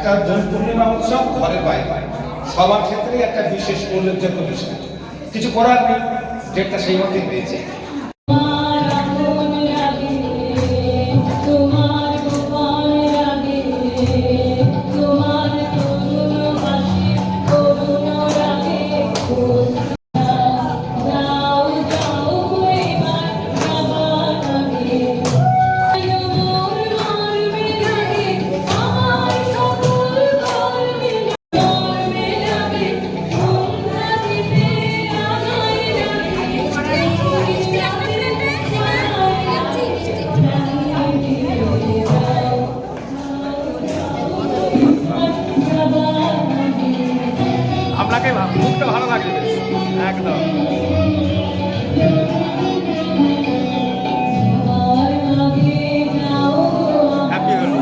একটা দোল পূর্ণিমা উৎসব ঘরের বাইরে সবার ক্ষেত্রে একটা বিশেষ উল্লেখযোগ্য বিষয়। কিছু করার নেই, ডেটটা সেই মতোই হয়েছে। আপনাকে মুখটা ভালো লাগবে একদম। হ্যাপি হল।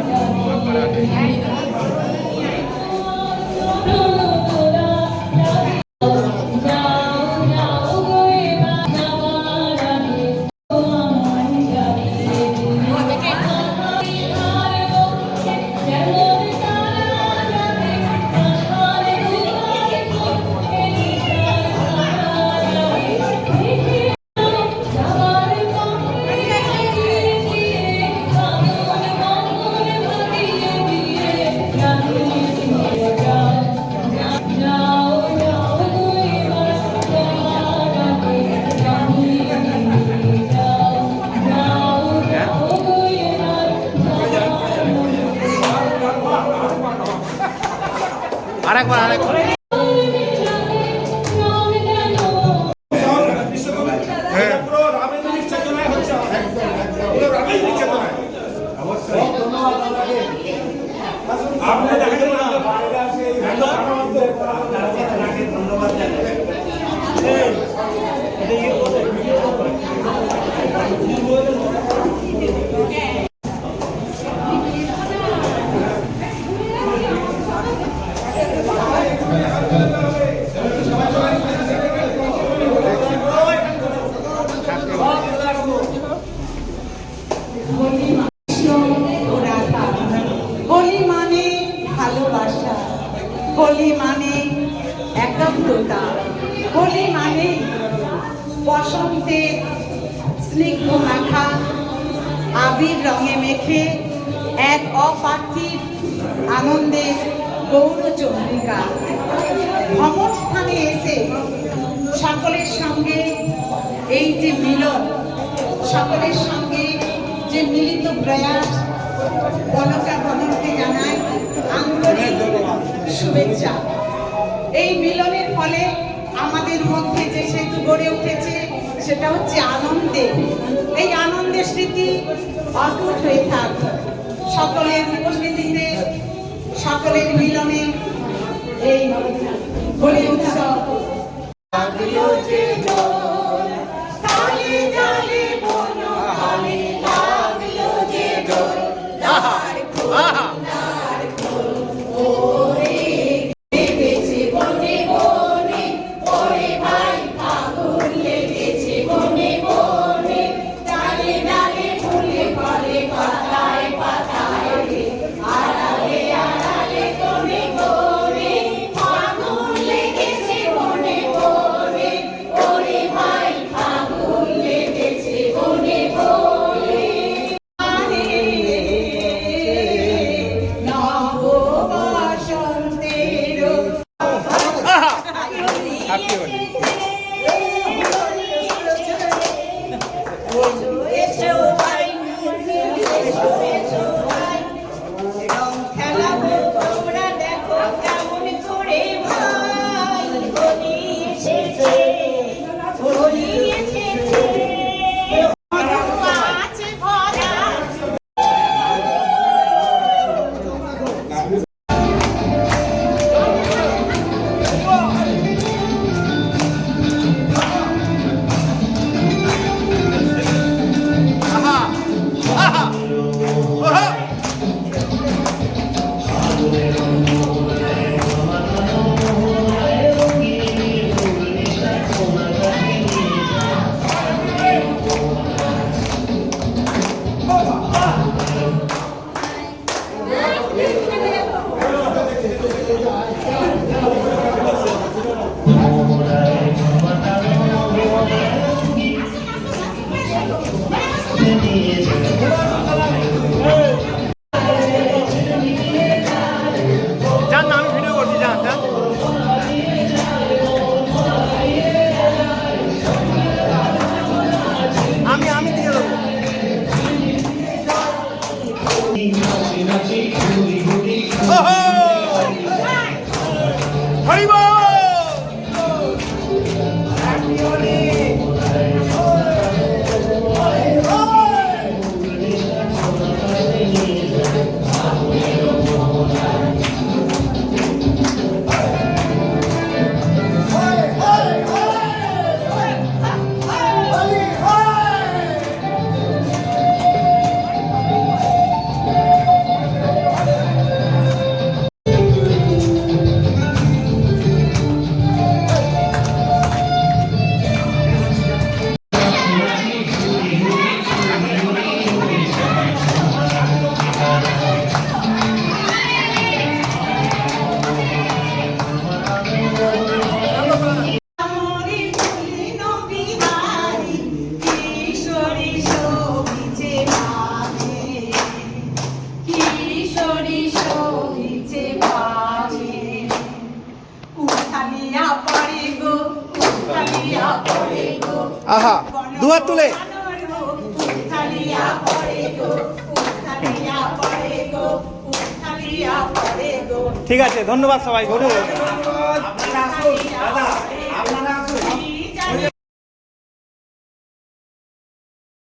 আরেকবার হোলি মানে একাত্মতা, হোলি মানে বসন্তে স্নিগ্ধ মাখা আবির রঙে মেখে এক অপার্থিব আনন্দের গৌরচন্দ্রিকা। ভ্রমণ স্থানে এসে সকলের সঙ্গে এই যে মিলন, সকলের সঙ্গে যে মিলিত প্রয়াস, বনকা ভ্রমণকে জানাই আন্তরিক শুভেচ্ছা। এই মিলনের ফলে আমাদের মধ্যে যে সেতু গড়ে উঠেছে সেটা হচ্ছে আনন্দে। এই আনন্দের স্মৃতি অটুট হয়ে থাক। সকলের উপস্থিতিতে, সকলের মিলনে এই হোলি উৎসব Holy হরি বল। আমরে ভুলিনো বিহারি, কিশোরী শোভিছে ভাবে, কিশোরী শোভিছে ভাবে। উঠালিয়া পড়ে গো, উঠালিয়া পড়ে গো, আহা, দুহাত তুলে। উঠালিয়া পড়ে গো, উঠালিয়া পড়ে গো, উঠালিয়া পড়ে গো। ঠিক আছে, ধন্যবাদ সবাই। আপনারা